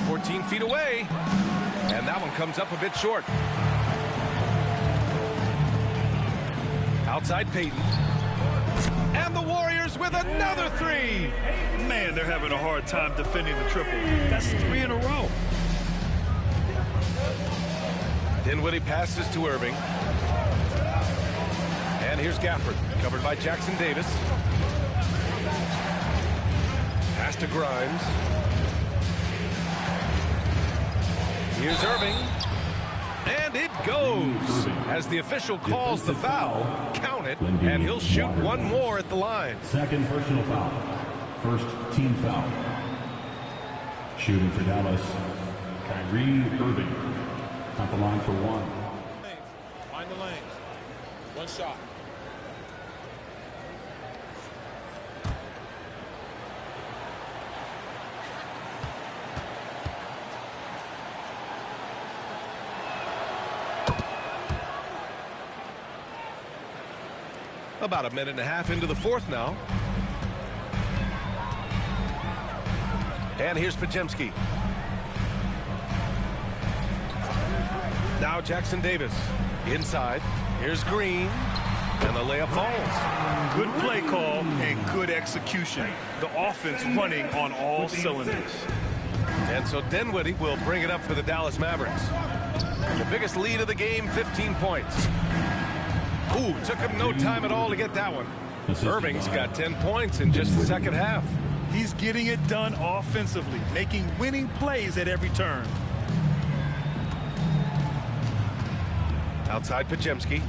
14 feet away. And that one comes up a bit short. Outside Payton. And the Warriors with another 3. Man, they're having a hard time defending the triple. That's 3 in a row. Dinwiddie passes to Irving. And here's Gafford, covered by Jackson Davis. Pass to Grimes. Here's Irving. And it goes. As the official calls the foul, count it, and he'll shoot one more at the line. Second personal foul. First team foul. Shooting for Dallas, Kyrie Irving. At the line for 1. Find the lanes. One shot. About a minute and a half into the fourth now. And here's Pajemski. Now Jackson Davis. Inside. Here's Green. And the layup falls. Good play call and good execution. The offense running on all cylinders. And so Dinwiddie will bring it up for the Dallas Mavericks. The biggest lead of the game, 15 points. Ooh, took him no time at all to get that one. Irving's got 10 points in just the second half. He's getting it done offensively, making winning plays at every turn. Outside Pajemski.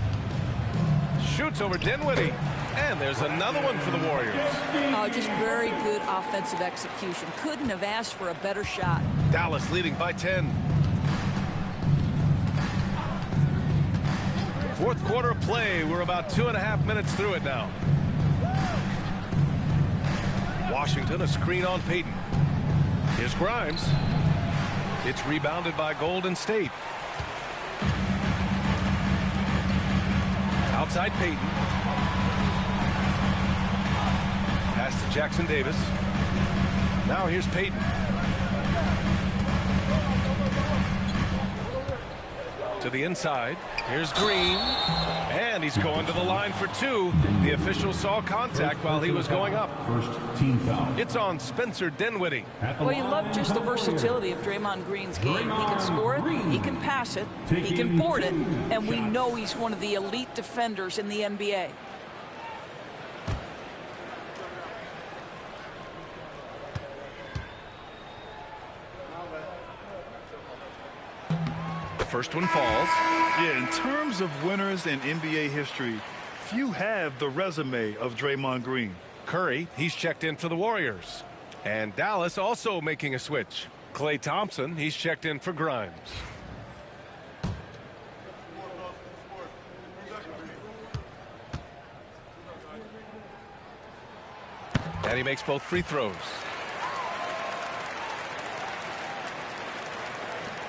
Shoots over Dinwiddie. And there's another one for the Warriors. Oh, just very good offensive execution. Couldn't have asked for a better shot. Dallas leading by 10. Fourth quarter of play. We're about 2.5 minutes through it now. Washington, a screen on Payton. Here's Grimes. It's rebounded by Golden State. Outside Payton. Pass to Jackson Davis. Now here's Payton. To the inside. Here's Green. And he's going to the line for 2. The official saw contact while he was going up. First team foul. It's on Spencer Dinwiddie. Well, you love just the versatility of Draymond Green's game. He can score it, he can pass it, he can board it, and we know he's one of the elite defenders in the NBA. The first one falls. Yeah, in terms of winners in NBA history, few have the resume of Draymond Green. Curry, he's checked in for the Warriors. And Dallas also making a switch. Klay Thompson, he's checked in for Grimes. And he makes both free throws.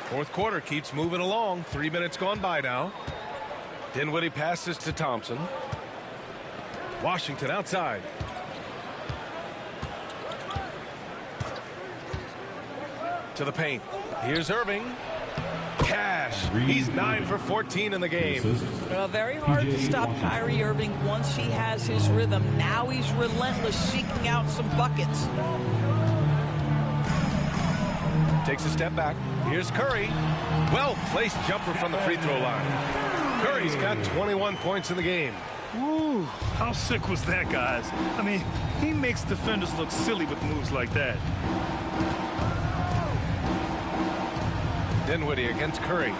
Fourth quarter keeps moving along. 3 minutes gone by now. Dinwiddie passes to Thompson. Washington outside. To the paint. Here's Irving. Cash. He's 9 for 14 in the game. Very hard to stop Kyrie Irving once he has his rhythm. Now he's relentless, seeking out some buckets. Takes a step back. Here's Curry. Well-placed jumper from the free throw line. Curry's got 21 points in the game. Ooh, how sick was that, guys? I mean, he makes defenders look silly with moves like that. Dinwiddie against Curry.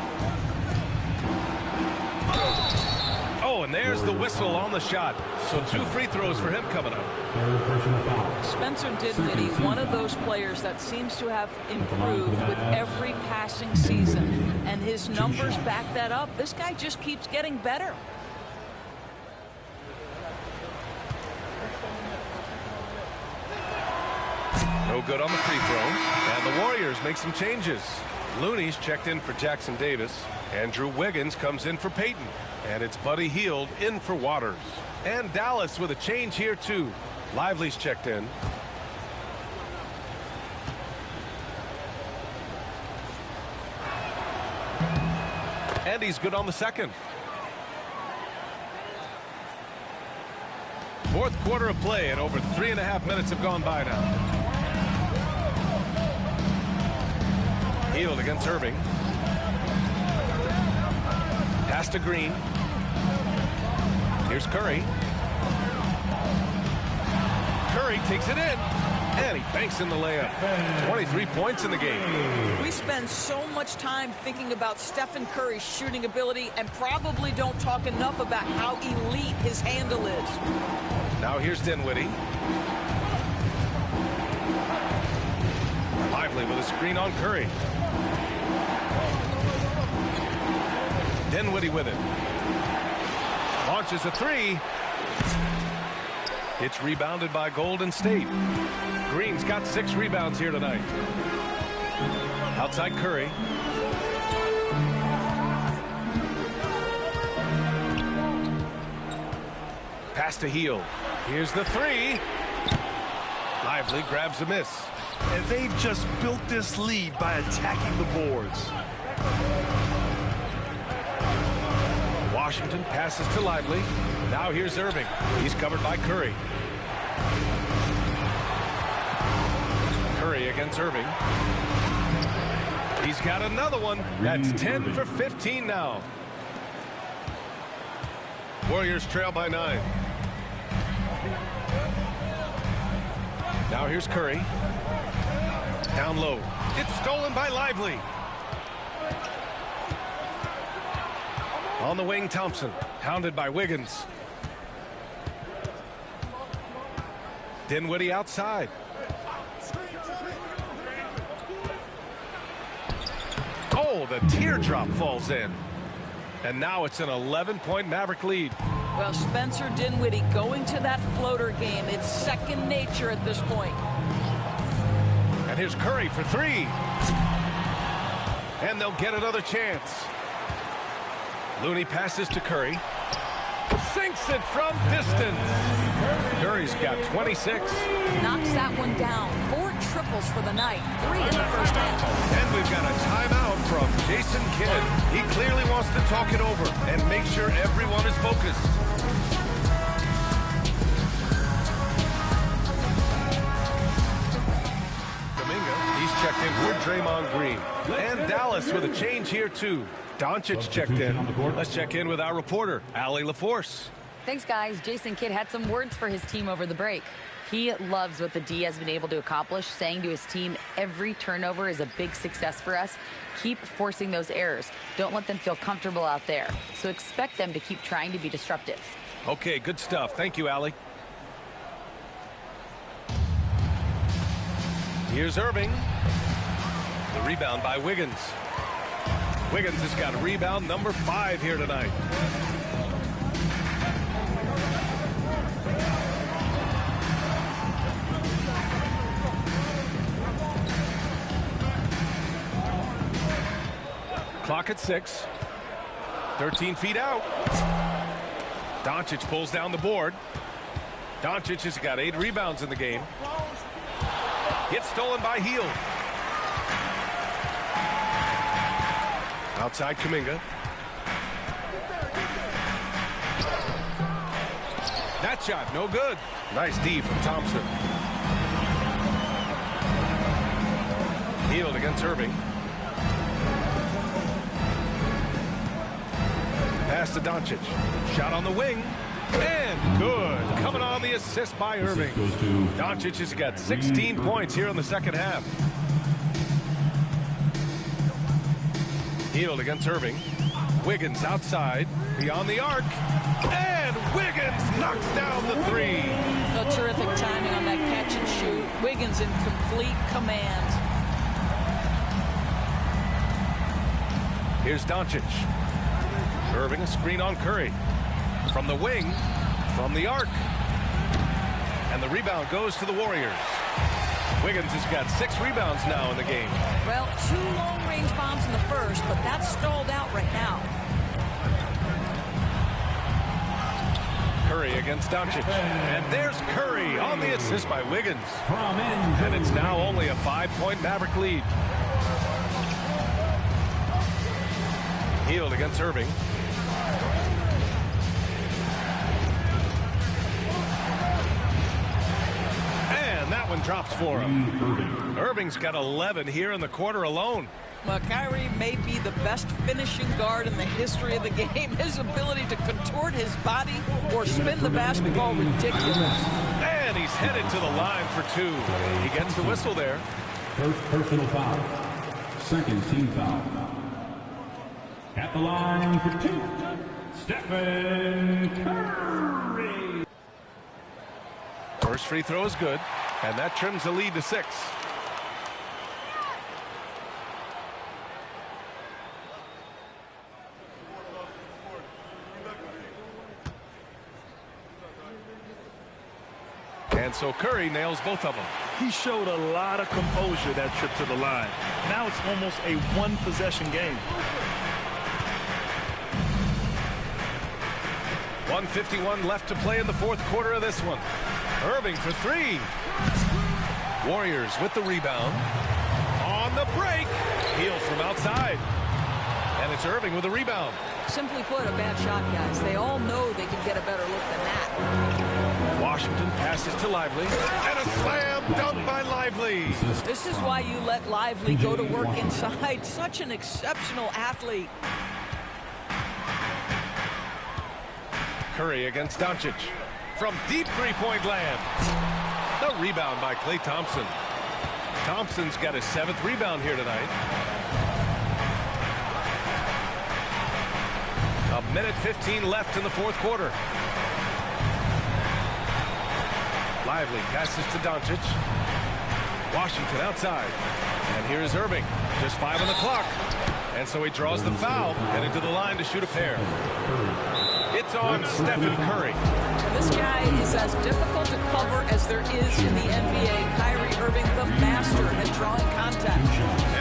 Oh, and there's the whistle on the shot. So 2 free throws for him coming up. Spencer Dinwiddie, one of those players that seems to have improved with every passing season. And his numbers back that up. This guy just keeps getting better. No good on the free throw. And the Warriors make some changes. Looney's checked in for Jackson Davis. Andrew Wiggins comes in for Payton. And it's Buddy Hield in for Waters. And Dallas with a change here too. Lively's checked in. And he's good on the second. Fourth quarter of play, and over 3.5 minutes have gone by now. Hield against Irving. Pass to Green. Here's Curry. Curry takes it in. And he banks in the layup. 23 points in the game. We spend so much time thinking about Stephen Curry's shooting ability and probably don't talk enough about how elite his handle is. Now here's Dinwiddie. Lively with a screen on Curry. Dinwiddie with it. Launches a 3. It's rebounded by Golden State. Green's got 6 rebounds here tonight. Outside Curry. Pass to Hield. Here's the 3. Lively grabs a miss. And they've just built this lead by attacking the boards. Washington passes to Lively. Now here's Irving. He's covered by Curry. Curry against Irving. He's got another one. That's 10 for 15 now. Warriors trail by 9. Now here's Curry. Down low. It's stolen by Lively. On the wing, Thompson. Hounded by Wiggins. Dinwiddie outside. Oh, the teardrop falls in. And now it's an 11-point Maverick lead. Well, Spencer Dinwiddie going to that floater game. It's second nature at this point. And here's Curry for 3. And they'll get another chance. Looney passes to Curry. Sinks it from distance. Curry's got 26. Knocks that one down. 4 triples for the night. 3 in the first half. And we've got a timeout from Jason Kidd. He clearly wants to talk it over and make sure everyone is focused. Domingo, he's checked in for Draymond Green. And Dallas with a change here too. Doncic checked in. Let's check in with our reporter, Allie LaForce. Thanks, guys. Jason Kidd had some words for his team over the break. He loves what the D has been able to accomplish, saying to his team, every turnover is a big success for us. Keep forcing those errors. Don't let them feel comfortable out there. So expect them to keep trying to be disruptive. Okay, good stuff. Thank you, Allie. Here's Irving. The rebound by Wiggins. Wiggins has got rebound number 5 here tonight. Clock at 6. 13 feet out. Doncic pulls down the board. Doncic has got 8 rebounds in the game. Gets stolen by Hield. Outside Kuminga. That shot, no good. Nice D from Thompson. Hield against Irving. Pass to Doncic. Shot on the wing. And good. Coming on the assist by Irving. Doncic has got 16 points here in the second half. Hield against Irving. Wiggins outside. Beyond the arc. And Wiggins knocks down the 3. No, terrific timing on that catch and shoot. Wiggins in complete command. Here's Doncic. Irving, a screen on Curry. From the wing, from the arc. And the rebound goes to the Warriors. Wiggins has got 6 rebounds now in the game. Well, 2 long-range bombs in the first, but that's stalled out right now. Curry against Doncic. And there's Curry on the assist by Wiggins. And it's now only a 5-point Maverick lead. Hield against Irving. And that one drops for him. Irving's got 11 here in the quarter alone. Well, Kyrie may be the best finishing guard in the history of the game. His ability to contort his body or spin the basketball, ridiculous. And he's headed to the line for 2. He gets the whistle there. First personal foul. Second team foul. At the line for 2, Stephen Curry. First free throw is good, and that trims the lead to 6. And so Curry nails both of them. He showed a lot of composure that trip to the line. Now it's almost a one-possession game. 1:51 left to play in the fourth quarter of this one. Irving for 3. Warriors with the rebound. On the break. Hield from outside. And it's Irving with the rebound. Simply put, a bad shot, guys. They all know they can get a better look than that. Washington passes to Lively. And a slam dunk by Lively. This is why you let Lively go to work inside. Such an exceptional athlete. Curry against Doncic. From deep three-point land. The rebound by Klay Thompson. Thompson's got his 7th rebound here tonight. 1:15 left in the fourth quarter. Lively passes to Doncic. Washington outside. And here's Irving. Just 5 on the clock. And so he draws the foul, headed to the line to shoot a pair. It's on Stephen Curry. This guy is as difficult to cover as there is in the NBA. Kyrie Irving, the master at drawing contact.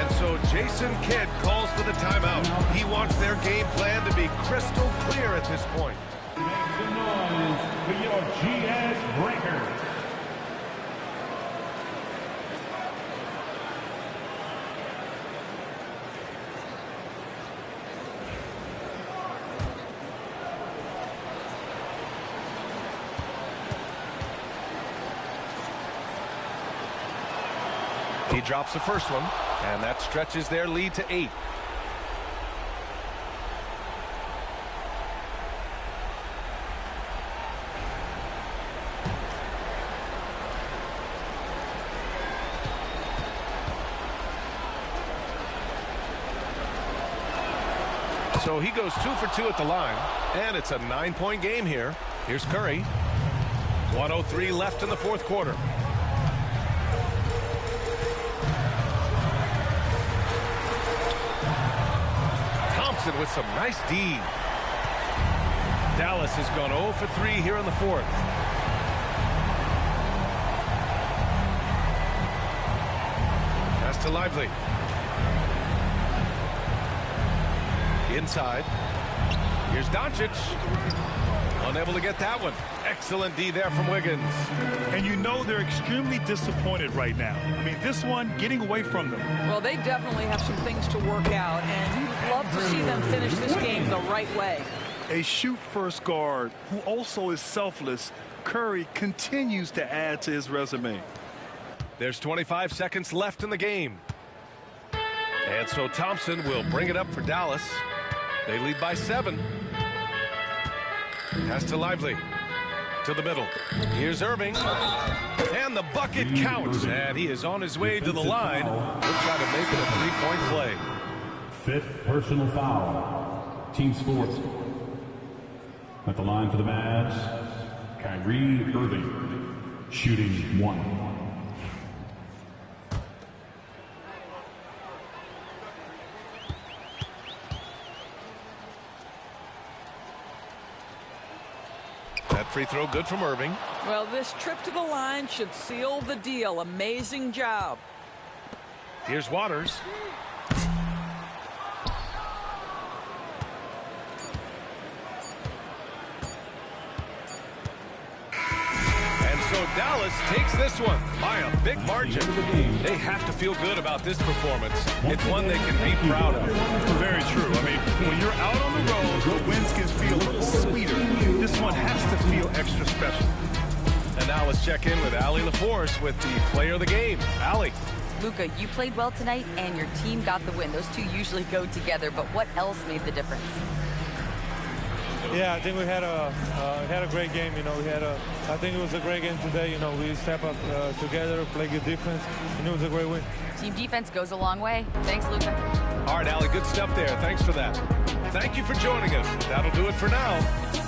And so Jason Kidd calls for the timeout. He wants their game plan to be crystal clear at this point. Make some noise for your GS Breakers. He drops the first one, and that stretches their lead to 8. So he goes 2 for 2 at the line, and it's a 9-point game here. Here's Curry. 1:03 left in the fourth quarter. With some nice D. Dallas has gone 0 for 3 here in the fourth. Pass to Lively. Inside. Here's Doncic. Unable to get that one. Excellent D there from Wiggins. And you know they're extremely disappointed right now. I mean, this one getting away from them. Well, they definitely have some things to work out, and you'd love to see them finish this game the right way. A shoot-first guard who also is selfless, Curry continues to add to his resume. There's 25 seconds left in the game. And so Thompson will bring it up for Dallas. They lead by 7. Pass to Lively. To the middle. Here's Irving. And the bucket counts. And he is on his way to the line. He'll try to make it a 3-point play. 5th personal foul. Team's 4th. At the line for the Mavs, Kyrie Irving, shooting 1. That free throw good from Irving. Well, this trip to the line should seal the deal. Amazing job. Here's Waters. So Dallas takes this one by a big margin. They have to feel good about this performance. It's one they can be proud of. Very true. I mean, when you're out on the road, the wins can feel a little sweeter. This one has to feel extra special. And now let's check in with Allie LaForce with the player of the game. Allie. Luka, you played well tonight, and your team got the win. Those two usually go together, but what else made the difference? Yeah, I think we had a great game. You know, I think it was a great game today. You know, we step up together, play good defense, and it was a great win. Team defense goes a long way. Thanks, Luka. All right, Allie, good stuff there. Thanks for that. Thank you for joining us. That'll do it for now.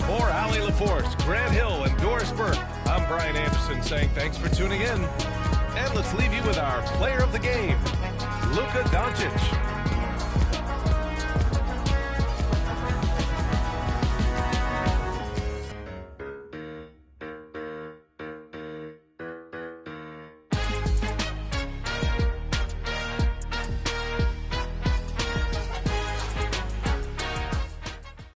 For Allie LaForce, Grant Hill, and Doris Burke, I'm Brian Anderson saying thanks for tuning in. And let's leave you with our player of the game, Luka Doncic.